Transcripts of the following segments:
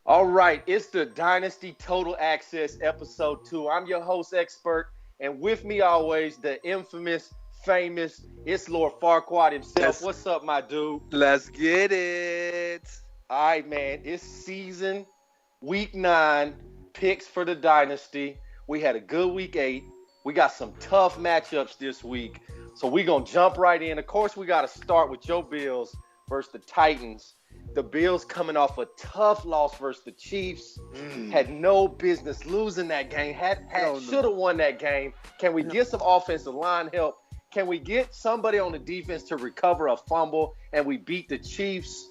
All right, it's the Dynasty Total Access episode 2. I'm your host, Expert, and with me always, the infamous, famous, it's Lord Farquaad himself. Let's, What's up, my dude? let's get it. All right, man, it's season week 9, picks for the Dynasty. We had a good week 8. We got some tough matchups this week, so we're going to jump right in. Of course, we got to start with your Bills versus the Titans. The Bills coming off a tough loss versus the Chiefs. Had no business losing that game. Should have won that game. Can we get some offensive line help? Can we get somebody on the defense to recover a fumble? And we beat the Chiefs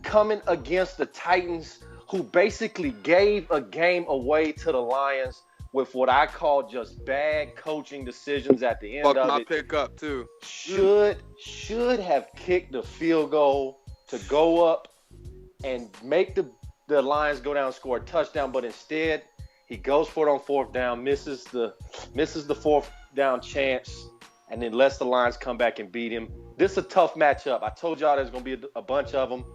coming against the Titans, who basically gave a game away to the Lions with what I call just bad coaching decisions at the end Fuck of my it. pick up too. Should have kicked the field goal to go up and make the Lions go down and score a touchdown, but instead he goes for it on fourth down, misses the fourth down chance, and then lets the Lions come back and beat him. This is a tough matchup. I told y'all there's going to be a bunch of them,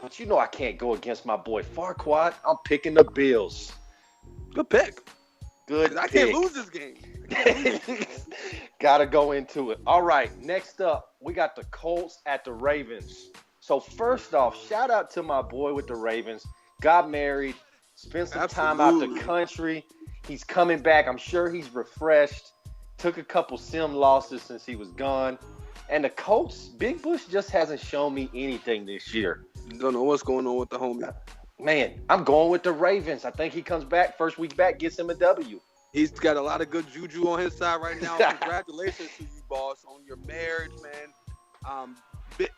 but you know I can't go against my boy Farquaad. I'm picking the Bills. Good pick. Good I pick. can't lose this game. Gotta go into it. All right, next up, we got the Colts at the Ravens. So first off, shout out to my boy with the Ravens. Got married, spent some time out the country. He's coming back. I'm sure he's refreshed. Took a couple sim losses since he was gone. And the Colts, Big Bush just hasn't shown me anything this year. Don't know what's going on with the homie. Man, I'm going with the Ravens. I think he comes back, first week back, gets him a W. He's got a lot of good juju on his side right now. Congratulations to you, boss, on your marriage, man.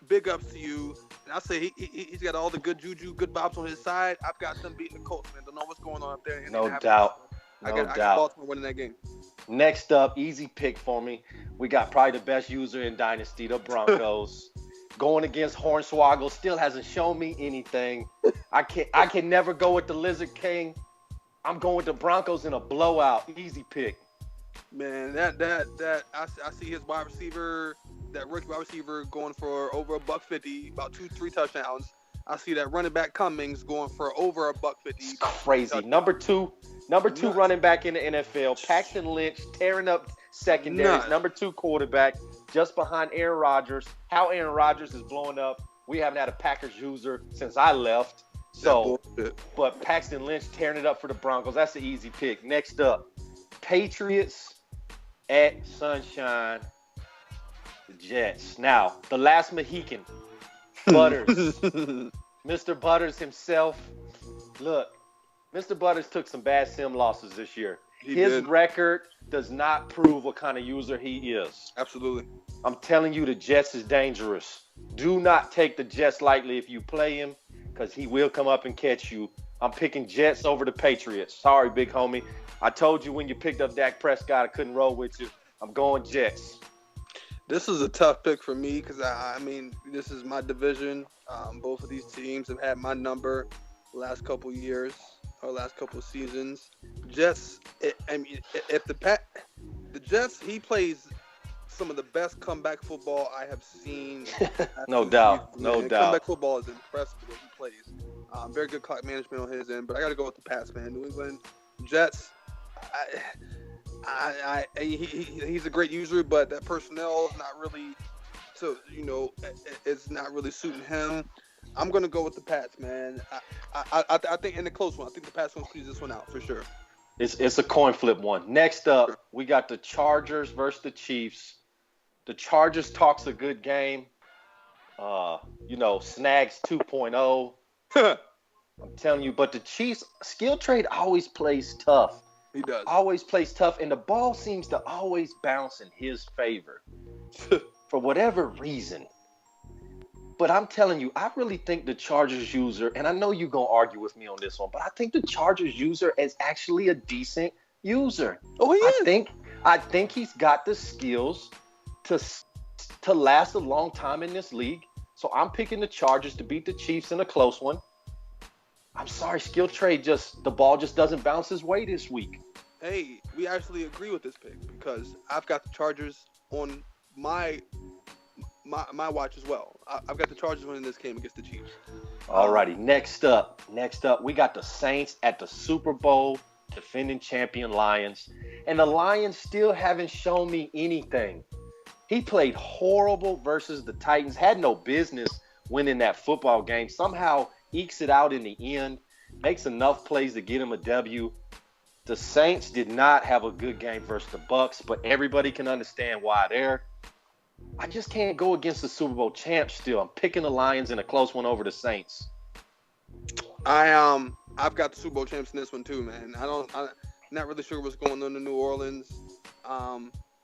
Big ups to you. And I say he's got all the good juju, good vibes on his side. I've got them beating the Colts, man. Don't know what's going on up there. No doubt. I got Baltimore winning that game. Next up, easy pick for me. We got probably the best user in Dynasty, the Broncos. Going against Hornswoggle, still hasn't shown me anything. I can never go with the Lizard King. I'm going with the Broncos in a blowout. Easy pick. Man, that I see his wide receiver, that rookie wide receiver going for over $150, about 2-3 touchdowns. I see that running back Cummings going for over $150. It's crazy. Number two running back in the NFL. Paxton Lynch tearing up secondaries. Number 2 quarterback, just behind Aaron Rodgers. How Aaron Rodgers is blowing up. We haven't had a Packers user since I left. So, but Paxton Lynch tearing it up for the Broncos. That's the easy pick. Next up, Patriots at Sunshine, the Jets. Now, the last Mohican, Butters. Mr. Butters himself. Look, Mr. Butters took some bad sim losses this year. His record does not prove what kind of user he is. Absolutely. I'm telling you, the Jets is dangerous. Do not take the Jets lightly if you play him, because he will come up and catch you. I'm picking Jets over the Patriots. Sorry, big homie. I told you when you picked up Dak Prescott, I couldn't roll with you. I'm going Jets. This is a tough pick for me because, I mean, this is my division. Both of these teams have had my number the last couple years or last couple seasons. Jets, the Jets, he plays some of the best comeback football I have seen. No doubt. Comeback football is impressive what he plays. Very good clock management on his end, but I got to go with the Pats, man. New England Jets, he's a great user, but that personnel is not really, it's not really suiting him. I'm going to go with the Pats, man. I think in the close one, I think the Pats going to squeeze this one out for sure. It's a coin flip one. Next up, we got the Chargers versus the Chiefs. The Chargers talks a good game. Snags 2.0. I'm telling you, but the Chiefs, skill trade always plays tough. He does. Always plays tough, and the ball seems to always bounce in his favor for whatever reason. But I'm telling you, I really think the Chargers user, and I know you're going to argue with me on this one, but I think the Chargers user is actually a decent user. Oh, he is. I think he's got the skills to last a long time in this league. So I'm picking the Chargers to beat the Chiefs in a close one. I'm sorry, skill trade the ball just doesn't bounce his way this week. Hey, we actually agree with this pick because I've got the Chargers on my watch as well. I've got the Chargers winning this game against the Chiefs. All righty. Next up, we got the Saints at the Super Bowl, defending champion Lions. And the Lions still haven't shown me anything. He played horrible versus the Titans, had no business winning that football game. Somehow ekes it out in the end, makes enough plays to get him a W. The Saints did not have a good game versus the Bucks, but everybody can understand why there. I just can't go against the Super Bowl champs still. I'm picking the Lions in a close one over the Saints. I've got the Super Bowl champs in this one too, man. I'm not really sure what's going on in New Orleans.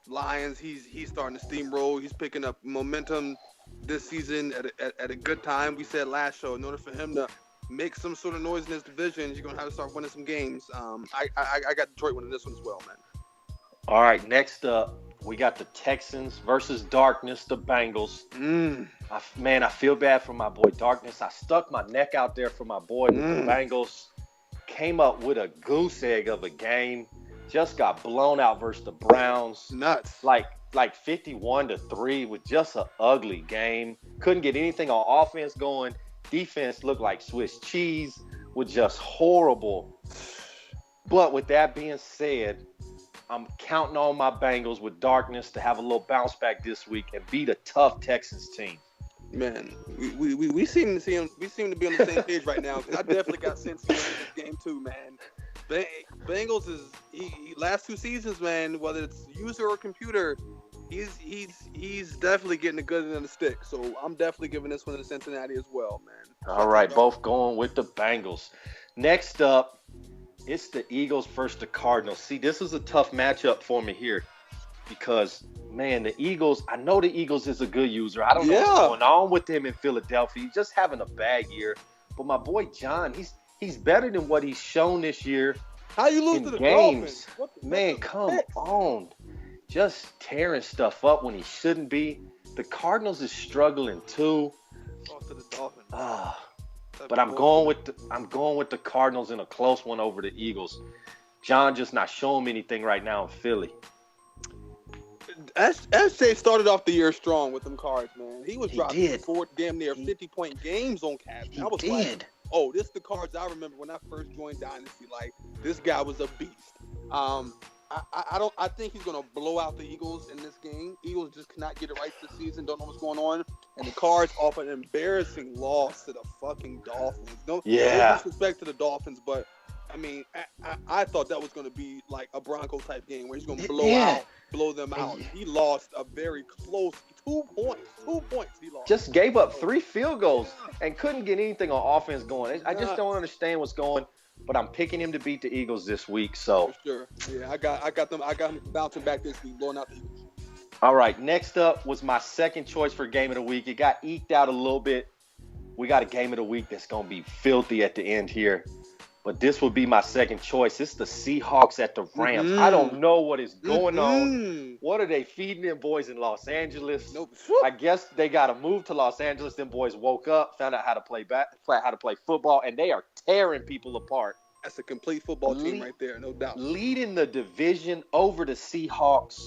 Lions, he's starting to steamroll. He's picking up momentum this season at a good time. We said last show, in order for him to make some sort of noise in this division, you're gonna have to start winning some games. I got Detroit winning this one as well, man. All right, next up, we got the Texans versus Darkness, the Bengals. I feel bad for my boy Darkness. I stuck my neck out there for my boy with the Bengals. Came up with a goose egg of a game. Just got blown out versus the Browns. Nuts. Like 51-3 with just an ugly game. Couldn't get anything on offense going. Defense looked like Swiss cheese, was just horrible. But with that being said, I'm counting on my Bengals with Darkness to have a little bounce back this week and beat a tough Texans team. Man, we seem to be on the same page right now. I definitely got Cincy in this game too, man. Bengals is he last two seasons, man. Whether it's user or computer, he's definitely getting the good end of the stick. So I'm definitely giving this one to Cincinnati as well, man. All right, both going with the Bengals. Next up, it's the Eagles versus the Cardinals. See, this is a tough matchup for me here because, man, the Eagles, I know the Eagles is a good user. I don't know what's going on with him in Philadelphia. He's just having a bad year. But my boy John, he's better than what he's shown this year. How you lose to the games? Dolphins? Man, come on. Just tearing stuff up when he shouldn't be. The Cardinals is struggling too. Lost to the Dolphins. But I'm going with the Cardinals in a close one over the Eagles. John just not showing me anything right now in Philly. SJ started off the year strong with them Cards, man. He was dropping damn near 50-point games on Cavs. I was like, oh, this is the Cards I remember when I first joined Dynasty. Like, this guy was a beast. I think he's gonna blow out the Eagles in this game. Eagles just cannot get it right this season. Don't know what's going on. And the Cards off an embarrassing loss to the fucking Dolphins. No disrespect to the Dolphins, but I mean, I thought that was gonna be like a Bronco type game where he's gonna blow them out. He lost a very close 2 points. 2 points he lost. Just gave up 3 field goals and couldn't get anything on offense going. I just don't understand what's going. But I'm picking him to beat the Eagles this week. So for sure. Yeah, I got him bouncing back this week, blowing out the Eagles. All right, next up was my second choice for game of the week. It got eked out a little bit. We got a game of the week that's gonna be filthy at the end here. But this would be my second choice. It's the Seahawks at the Rams. I don't know what is going on. What are they feeding them boys in Los Angeles? Nope. I guess they got to move to Los Angeles. Them boys woke up, found out how to play football, and they are tearing people apart. That's a complete football team right there, no doubt. Leading the division over the Seahawks.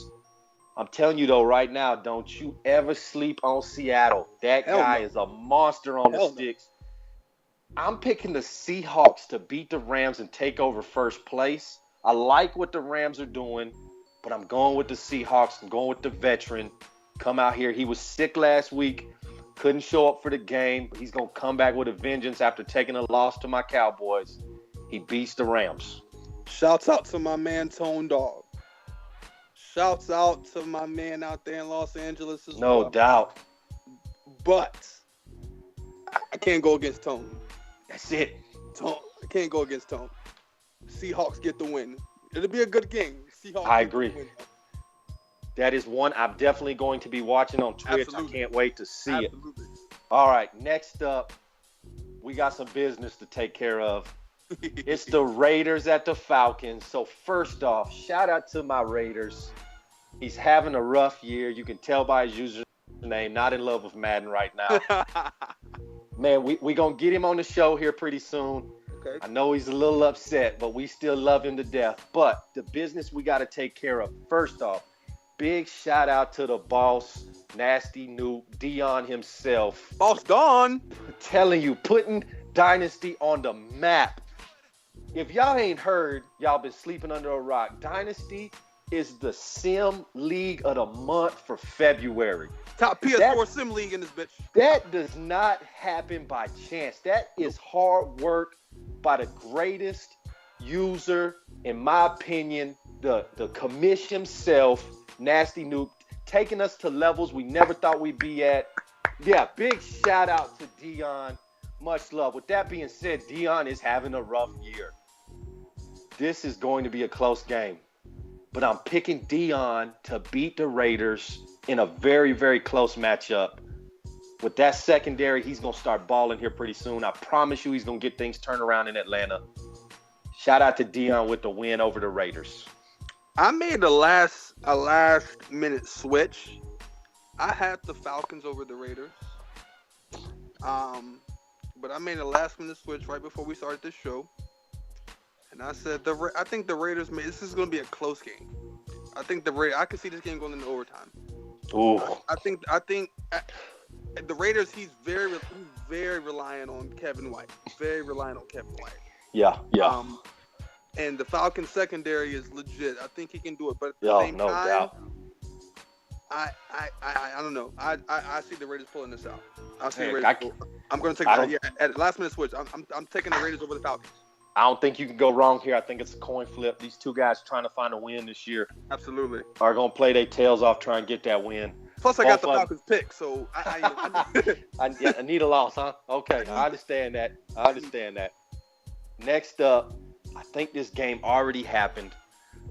I'm telling you, though, right now, don't you ever sleep on Seattle. That guy is a monster on the sticks. I'm picking the Seahawks to beat the Rams and take over first place. I like what the Rams are doing, but I'm going with the Seahawks. I'm going with the veteran. Come out here. He was sick last week. Couldn't show up for the game, but he's going to come back with a vengeance after taking a loss to my Cowboys. He beats the Rams. Shouts out to my man, Tone Dog. Shouts out to my man out there in Los Angeles as well. No doubt. But I can't go against Tone. That's it. I can't go against Tone. Seahawks get the win. It'll be a good game. Seahawks. I agree. That is one I'm definitely going to be watching on Twitch. Absolutely. I can't wait to see it. All right, next up, we got some business to take care of. It's the Raiders at the Falcons. So first off, shout out to my Raiders. He's having a rough year. You can tell by his username, not in love with Madden right now. Man, we going to get him on the show here pretty soon. Okay. I know he's a little upset, but we still love him to death. But the business we got to take care of, first off, Big shout out to the boss, Nasty Noob, Dion himself. Boss Don. Telling you, putting Dynasty on the map. If y'all ain't heard, y'all been sleeping under a rock. Dynasty is the Sim League of the month for February. Top PS4 Sim League in this bitch. That does not happen by chance. That is hard work by the greatest user, in my opinion, the commish himself, Nasty Noob, taking us to levels we never thought we'd be at. Yeah, big shout out to Dion. Much love. With that being said, Dion is having a rough year. This is going to be a close game. But I'm picking Dion to beat the Raiders in a very, very close matchup. With that secondary, he's going to start balling here pretty soon. I promise you he's going to get things turned around in Atlanta. Shout out to Dion with the win over the Raiders. I made a last minute switch. I had the Falcons over the Raiders. But I made a last minute switch right before we started this show. And I said I think the Raiders this is going to be a close game. I think I can see this game going into overtime. Ooh. I think the Raiders, he's very reliant on Kevin White. Very reliant on Kevin White. Yeah. And the Falcons secondary is legit. I think he can do it, but at the same no time, doubt. I don't know. I see the Raiders pulling this out. I see the Heck, Raiders. I'm going to take at last minute switch. I'm taking the Raiders over the Falcons. I don't think you can go wrong here. I think it's a coin flip. These two guys trying to find a win this year Absolutely. are going to play their tails off trying to get that win. Plus, I got the Falcons pick, so I need a loss, huh? Okay, I understand that. Next up, I think this game already happened,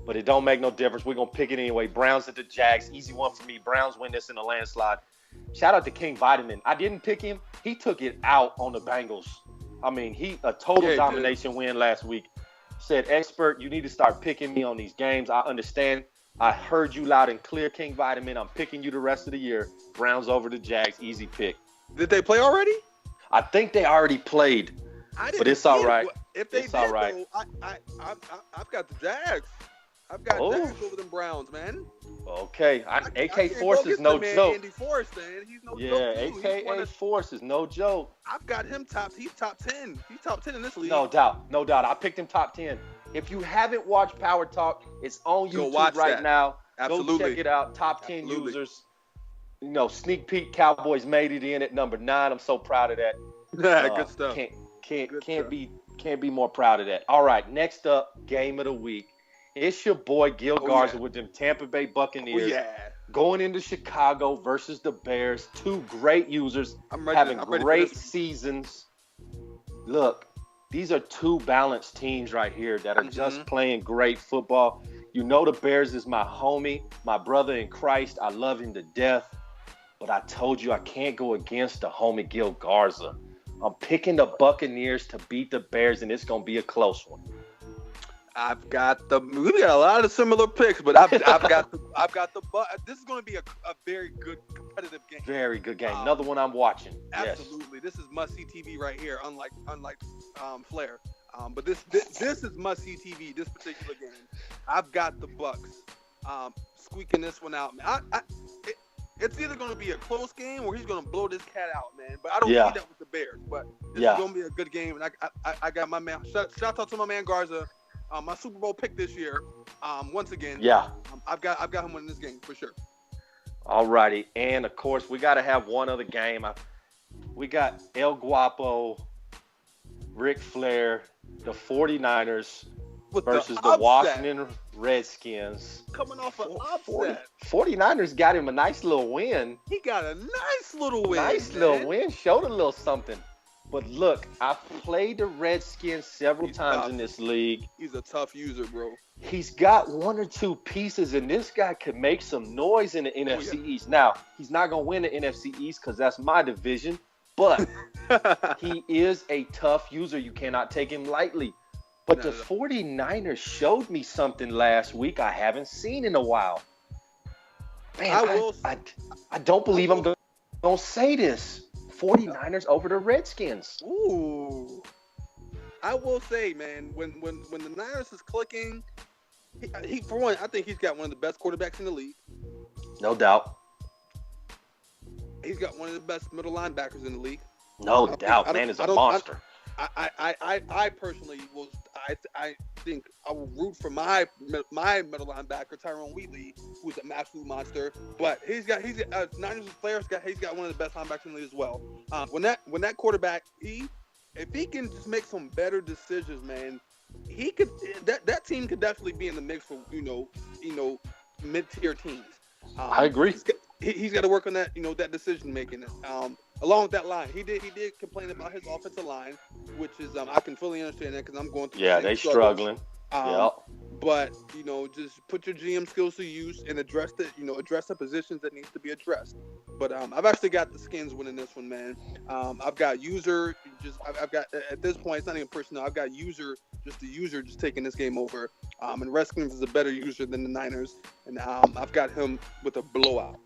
but it don't make no difference. We're going to pick it anyway. Browns at the Jags. Easy one for me. Browns win this in a landslide. Shout out to King Vitamin. I didn't pick him. He took it out on the Bengals. I mean, a total domination win last week. Said, expert, you need to start picking me on these games. I understand. I heard you loud and clear, King Vitamin. I'm picking you the rest of the year. Browns over the Jags. Easy pick. Did they play already? I think they already played. But it's all right. If they it's did, all right. though, I've got the Jags. I've got Jags over them Browns, man. Okay. AK Force is no joke. Andy Force, man. He's no joke. Yeah, AKA Force is no joke. I've got him he's top 10. He's top 10 in this league. No doubt. I picked him top 10. If you haven't watched Power Talk, it's on YouTube right now. Absolutely. Go check it out. Top 10 users. Sneak peek, Cowboys made it in at number 9. I'm so proud of that. Yeah, good stuff. Can't be more proud of that. All right, next up, game of the week. It's your boy Gil Garza with them Tampa Bay Buccaneers going into Chicago versus the Bears. Two great users having great seasons. Look, these are two balanced teams right here that are just playing great football. You know the Bears is my homie, my brother in Christ. I love him to death. But I told you I can't go against the homie Gil Garza. I'm picking the Buccaneers to beat the Bears, and it's going to be a close one. We got a lot of similar picks, but I've got the this is going to be a very good competitive game. Very good game. Another one I'm watching. Absolutely. Yes. This is must-see TV right here, unlike Flair. But this is must-see TV, this particular game. I've got the Bucks squeaking this one out, man. It's either going to be a close game or he's going to blow this cat out, man. But I don't see that with the Bears. But this is going to be a good game. And I got my man. Shout out to my man Garza. My Super Bowl pick this year. Once again. Yeah. I've got him winning this game for sure. All righty. And, of course, we got to have one other game. We got El Guapo, Ric Flair, the 49ers versus the Washington Redskins. Coming off an upset. 49ers got him a nice little win. He got a nice little win. Little win. Showed a little something. But look, I've played the Redskins several times in this league. He's a tough user, bro. He's got one or two pieces, and this guy could make some noise in the NFC East. Now, he's not going to win the NFC East because that's my division, but he is a tough user. You cannot take him lightly. But the 49ers showed me something last week I haven't seen in a while. Man, I don't believe I'm going to say this. 49ers over the Redskins. Ooh. I will say, man, when the Niners is clicking, He for one, I think he's got one of the best quarterbacks in the league. No doubt. He's got one of the best middle linebackers in the league. No doubt. Man is a monster. I personally will. I think I will root for my middle linebacker Tyrone Wheatley, who's an absolute monster. But he's got Niners players he's got one of the best linebackers in the league as well. When that quarterback if he can just make some better decisions, man, he could that team could definitely be in the mix for mid-tier teams. I agree. He's got to work on that, that decision making. Along with that line, he did complain about his offensive line, which is I can fully understand that because I'm going through. Yeah, they struggling. But just put your GM skills to use and address the positions that needs to be addressed. But I've actually got the Skins winning this one, man. I've got I've got at this point it's not even personal. I've got the user just taking this game over. And Redskins is a better user than the Niners, and I've got him with a blowout.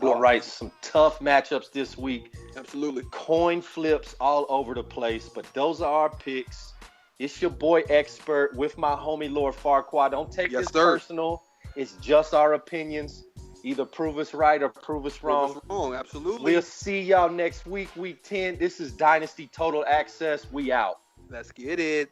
All right, some tough matchups this week. Absolutely. Coin flips all over the place, but those are our picks. It's your boy Expert with my homie Lord Farquaad. Don't take this personal. It's just our opinions. Either prove us right or prove us wrong. Prove us wrong, absolutely. We'll see y'all next week, week 10. This is Dynasty Total Access. We out. Let's get it.